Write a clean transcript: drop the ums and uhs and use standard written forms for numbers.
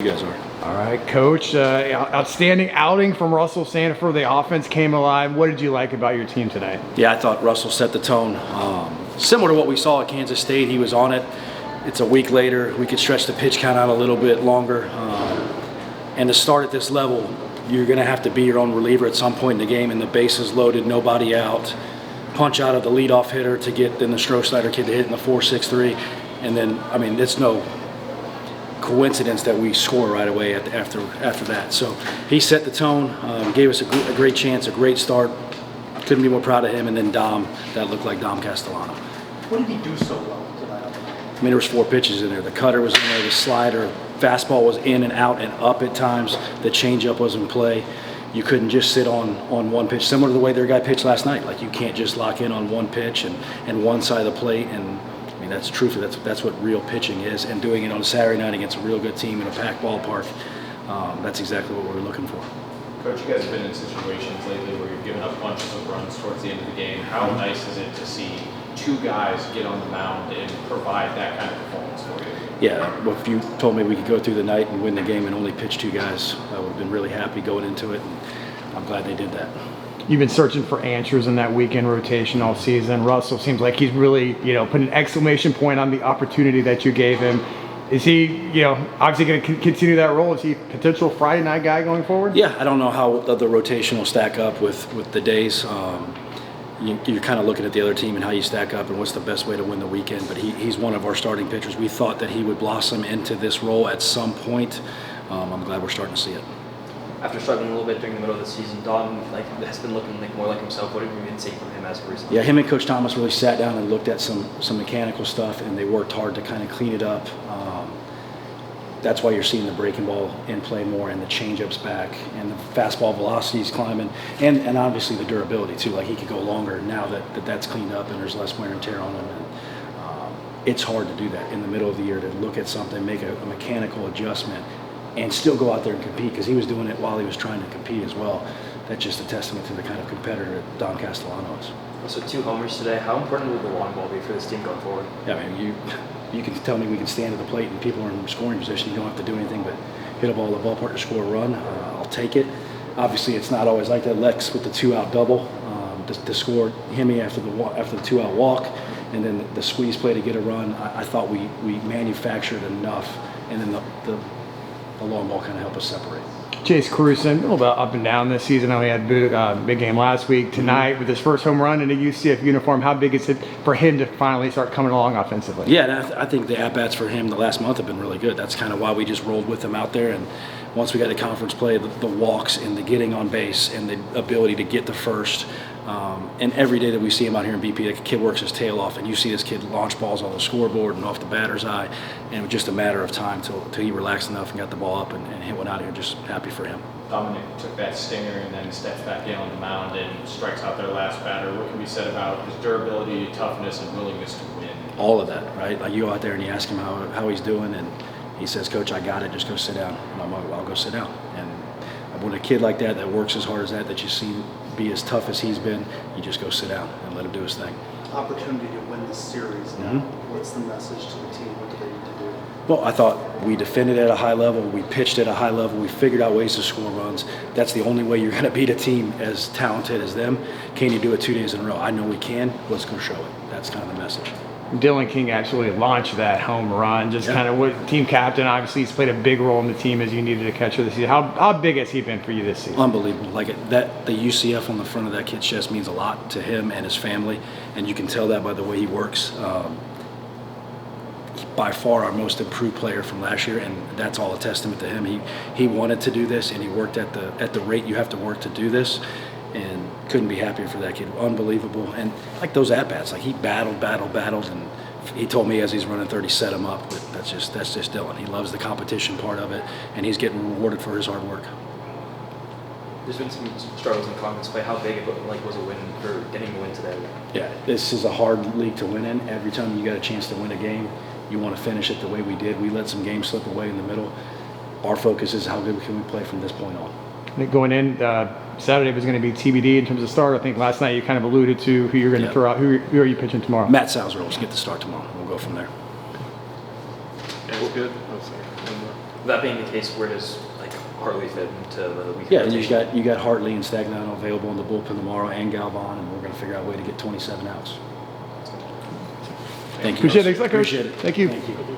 You guys are. All right, Coach. Outstanding outing from Russell Sanford. The offense came alive. What did you like about your team today? Yeah, I thought Russell set the tone. Similar to what we saw at Kansas State, he was on it. It's a week later. We could stretch the pitch count out a little bit longer. And to start at this level, you're going to have to be your own reliever at some point in the game, and the bases loaded, nobody out. Punch out of the leadoff hitter to get then the Stroh-Snyder kid to hit in the 4-6-3. And then, I mean, it's no coincidence that we score right away after that. So he set the tone, gave us a great chance, a great start. Couldn't be more proud of him. And then Dom, that looked like Dom Castellano. What did he do so well tonight? I mean, there was 4 pitches in there. The cutter was in there, the slider, fastball was in and out and up at times. The changeup was in play. You couldn't just sit on one pitch, similar to the way their guy pitched last night. Like, you can't just lock in on one pitch and one side of the plate. And I mean, that's truthfully, that's what real pitching is. And doing it on a Saturday night against a real good team in a packed ballpark, that's exactly what we were looking for. Coach, you guys have been in situations lately where you've given up bunches of runs towards the end of the game. How nice is it to see 2 guys get on the mound and provide that kind of performance for you? Yeah, well, if you told me we could go through the night and win the game and only pitch 2 guys, I would have been really happy going into it, and I'm glad they did that. You've been searching for answers in that weekend rotation all season. Russell seems like he's really, put an exclamation point on the opportunity that you gave him. Is he, obviously going to continue that role? Is he a potential Friday night guy going forward? Yeah, I don't know how the rotation will stack up with the days. You're kind of looking at the other team and how you stack up and what's the best way to win the weekend. But he's one of our starting pitchers. We thought that he would blossom into this role at some point. I'm glad we're starting to see it. After struggling a little bit during the middle of the season, Don has been looking more like himself. What have you been seeing from him as of recently? Yeah, him and Coach Thomas really sat down and looked at some mechanical stuff, and they worked hard to kind of clean it up. That's why you're seeing the breaking ball in play more, and the changeups back, and the fastball velocities climbing, and obviously the durability too. Like, he could go longer now that's cleaned up and there's less wear and tear on him. And it's hard to do that in the middle of the year, to look at something, make a mechanical adjustment, and still go out there and compete, because he was doing it while he was trying to compete as well. That's just a testament to the kind of competitor that Don Castellano is. So 2 homers today. How important will the long ball be for this team going forward? Yeah, I mean, you can tell me we can stand at the plate and people are in scoring position. You don't have to do anything but hit a ball to the ballpark to score a run. I'll take it. Obviously, it's not always like that. Lex with the 2-out double to score Hemi after the 2-out walk, and then the squeeze play to get a run. I thought we manufactured enough, and then the long ball kind of helped us separate. Chase Cruson, a little bit up and down this season. I know he had a big game last week. Tonight, with his first home run in a UCF uniform, how big is it for him to finally start coming along offensively? Yeah, and I think the at-bats for him the last month have been really good. That's kind of why we just rolled with him out there. And once we got the conference play, the walks and the getting on base and the ability to get to first. And every day that we see him out here in BP, the kid works his tail off, and you see this kid launch balls on the scoreboard and off the batter's eye. And it was just a matter of time till he relaxed enough and got the ball up and hit one out of here. Just happy for him. Dominic took that stinger and then steps back in on the mound and strikes out their last batter. What can be said about his durability, toughness, and willingness to win? All of that, right? Like, you go out there and you ask him how he's doing, and he says, "Coach, I got it. Just go sit down." And I'm like, "Well, I'll go sit down." And when a kid like that works as hard as that you see be as tough as he's been, you just go sit down and let him do his thing. Opportunity to win the series now. What's the message to the team? What do they need to do? Well, I thought we defended at a high level, we pitched at a high level, we figured out ways to score runs. That's the only way you're going to beat a team as talented as them. Can you do it 2 days in a row? I know we can. Let's go show it. That's kind of the message. Dylan King actually launched that home run. Just kind of what team captain. Obviously, he's played a big role in the team as you needed a catcher this season. How big has he been for you this season? Unbelievable. Like, the UCF on the front of that kid's chest means a lot to him and his family, and you can tell that by the way he works. By far our most improved player from last year, and that's all a testament to him. He wanted to do this, and he worked at the rate you have to work to do this, and couldn't be happier for that kid. Unbelievable. And like those at-bats, like, he battled, and he told me as he's running 30, set him up. But that's just Dylan. He loves the competition part of it, and he's getting rewarded for his hard work. There's been some struggles in conference play. How big was a win for getting a win today? Yeah, this is a hard league to win in. Every time you got a chance to win a game, you want to finish it the way we did. We let some games slip away in the middle. Our focus is how good can we play from this point on. I think going in, Saturday was going to be TBD in terms of start. I think last night you kind of alluded to who you're going to throw out. Who are you pitching tomorrow? Matt Salzerl will get the start tomorrow. We'll go from there. Yeah, it's good. Oh, sorry. That being the case, where does like Hartley fit into the weekend? Yeah, and rotation? you got Hartley and Stagnano available in the bullpen tomorrow, and Galvan, and we're going to figure out a way to get 27 outs. Thank you. Appreciate it. Thanks a lot, Coach. Appreciate it. Thank you. Thank you.